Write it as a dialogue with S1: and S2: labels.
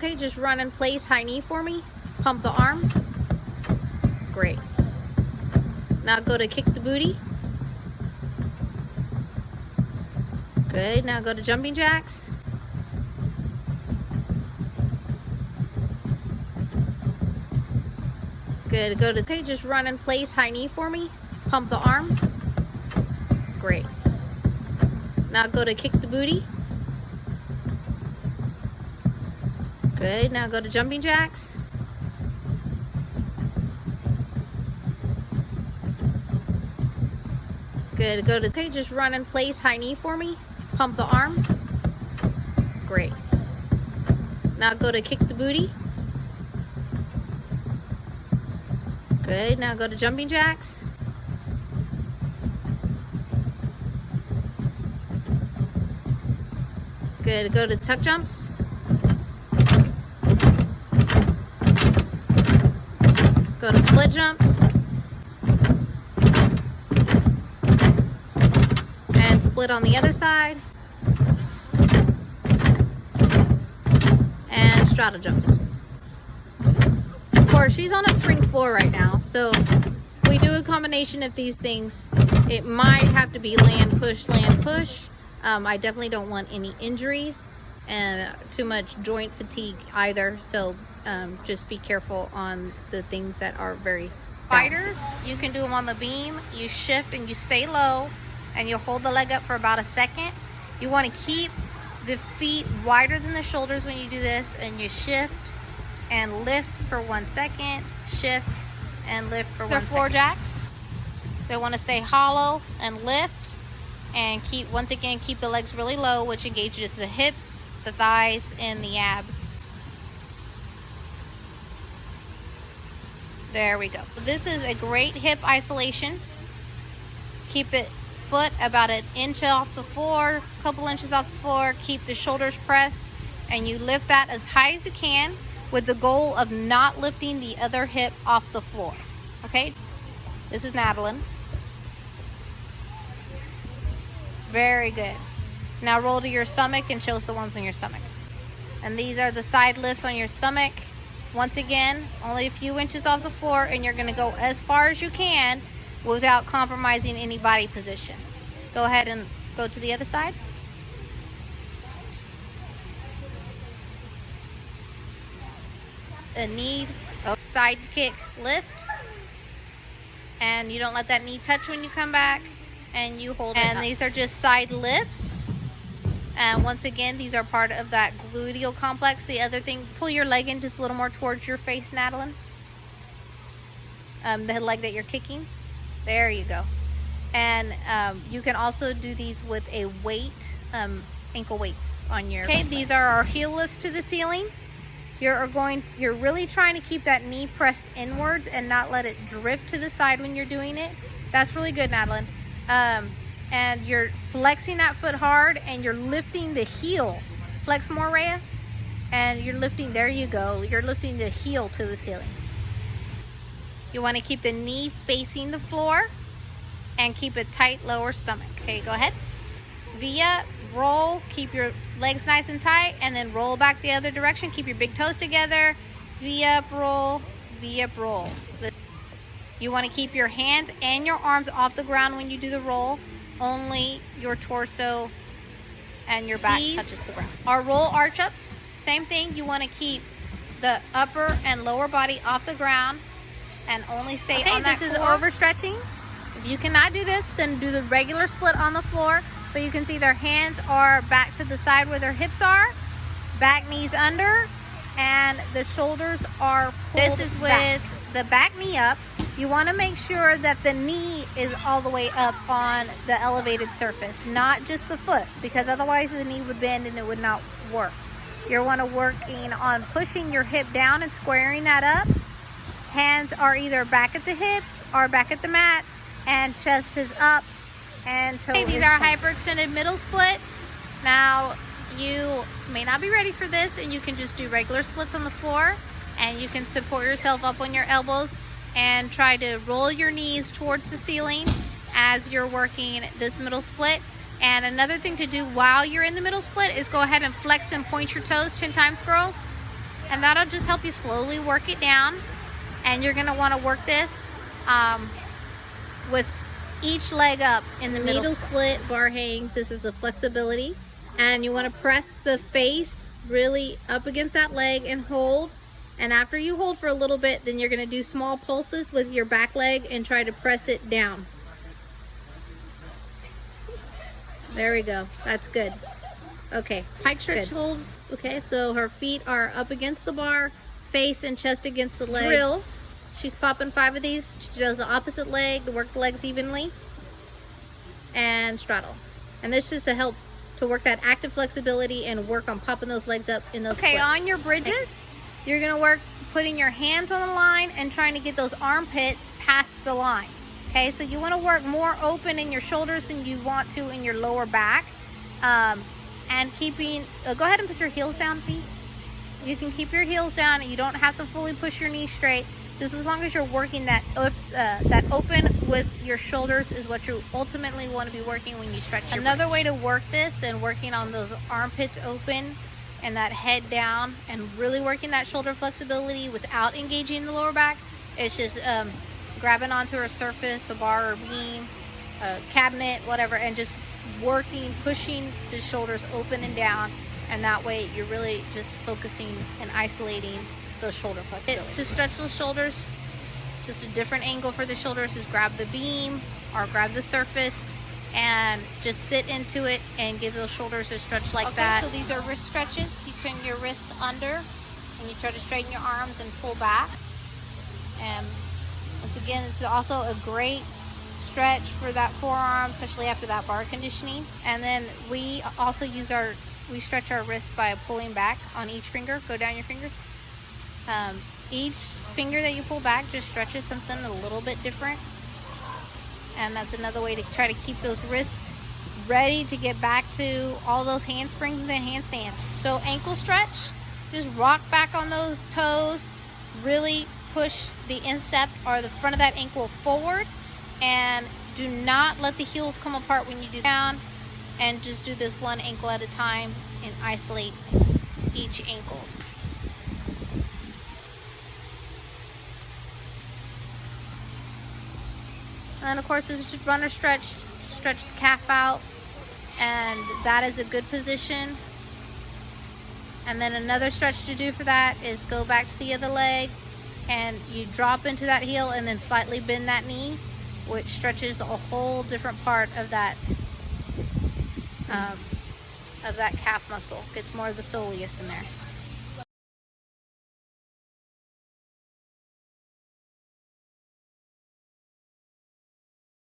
S1: Okay, just run in place, high knee for me. Pump the arms. Great. Now go to kick the booty. Good. Now go to jumping jacks. Good. Go to, okay, just run in place, high knee for me. Pump the arms. Great. Now go to kick the booty. Good. Now go to jumping jacks. Good. Go to, okay, just run in place, high knee for me. Pump the arms. Great. Now go to kick the booty. Good. Now go to jumping jacks. Good. Go to tuck jumps. Go to split jumps. And split on the other side. And straddle jumps. Of course, she's on a spring floor right now, so we do a combination of these things. It might have to be land, push, land, push. I definitely don't want any injuries and too much joint fatigue either, so just be careful on the things that are very fighters. You can do them on the beam. You shift and you stay low and you hold the leg up for about a second. You want to keep the feet wider than the shoulders when you do this, and you shift and lift for 1 second, shift and lift for 1 second. Floor jacks. They want to stay hollow and lift, and keep, once again, keep the legs really low, which engages the hips, the thighs, and the abs. There we go. This is a great hip isolation. Keep the foot about 1 inch off the floor, a couple inches off the floor. Keep the shoulders pressed, and you lift that as high as you can with the goal of not lifting the other hip off the floor. Okay? This is Madeline. Very good. Now roll to your stomach and show us the ones on your stomach. And these are the side lifts on your stomach. Once again, only a few inches off the floor, and you're gonna go as far as you can without compromising any body position. Go ahead and go to the other side. A knee, side kick, lift. And you don't let that knee touch when you come back, and you hold it up. And these are just side lifts. And once again, these are part of that gluteal complex. The other thing, pull your leg in just a little more towards your face, Madeline. The leg that you're kicking. There you go. And you can also do these with a weight, ankle weights on your... Okay, these are our heel lifts to the ceiling. You're really trying to keep that knee pressed inwards and not let it drift to the side when you're doing it. That's really good, Madeline. And you're flexing that foot hard, and you're lifting the heel. Flex more, Rhea. And you're lifting, there you go. You're lifting the heel to the ceiling. You want to keep the knee facing the floor and keep a tight lower stomach. Okay, go ahead. V-up, roll, keep your legs nice and tight, and then roll back the other direction. Keep your big toes together. V-up, roll, V-up, roll. You want to keep your hands and your arms off the ground when you do the roll. Only your torso and your back touches the ground. Our roll arch ups, same thing. You want to keep the upper and lower body off the ground and only stay on that core. This is overstretching. If you cannot do this, then do the regular split on the floor. But you can see their hands are back to the side where their hips are, back knees under, and the shoulders are pulled back. This is with the back knee up. You want to make sure that the knee is all the way up on the elevated surface, not just the foot, because otherwise the knee would bend and it would not work. You want to working on pushing your hip down and squaring that up. Hands are either back at the hips or back at the mat, and chest is up and toe is These are hyperextended middle splits. Now, you may not be ready for this, and you can just do regular splits on the floor, and you can support yourself up on your elbows and try to roll your knees towards the ceiling as you're working this middle split. And another thing to do while you're in the middle split is go ahead and flex and point your toes 10 times, girls. And that'll just help you slowly work it down. And you're gonna wanna work this with each leg up in the middle. Needle split bar hangs, this is the flexibility. And you wanna press the face really up against that leg and hold. And after you hold for a little bit, then you're gonna do small pulses with your back leg and try to press it down. There we go, that's good. Okay, pike stretch hold. Okay, so her feet are up against the bar, face and chest against the leg. Drill. She's popping 5 of these. She does the opposite leg to work the legs evenly. And straddle. And this is to help to work that active flexibility and work on popping those legs up in those splits. On your bridges, you're gonna work putting your hands on the line and trying to get those armpits past the line. Okay, so you wanna work more open in your shoulders than you want to in your lower back. And keeping, go ahead and put your heels down, Pete. You can keep your heels down and you don't have to fully push your knees straight. Just as long as you're working that open with your shoulders is what you ultimately want to be working when you stretch your Another way to work this and working on those armpits open and that head down and really working that shoulder flexibility without engaging the lower back is just grabbing onto a surface, a bar or beam, a cabinet, whatever, and just working, pushing the shoulders open and down. And that way you're really just focusing and isolating those shoulder flexibility. To stretch those shoulders, just a different angle for the shoulders is grab the beam or grab the surface and just sit into it and give those shoulders a stretch like that. So these are wrist stretches. You turn your wrist under and you try to straighten your arms and pull back. And once again, it's also a great stretch for that forearm, especially after that bar conditioning. And then we also use we stretch our wrist by pulling back on each finger. Go down your fingers. Each finger that you pull back just stretches something a little bit different. And that's another way to try to keep those wrists ready to get back to all those handsprings and handstands. So ankle stretch, just rock back on those toes, really push the instep or the front of that ankle forward, and do not let the heels come apart when you do down, and just do this one ankle at a time and isolate each ankle. And of course, this is just runner stretch the calf out, and that is a good position. And then another stretch to do for that is go back to the other leg and you drop into that heel and then slightly bend that knee, which stretches a whole different part of that calf muscle. Gets more of the soleus in there.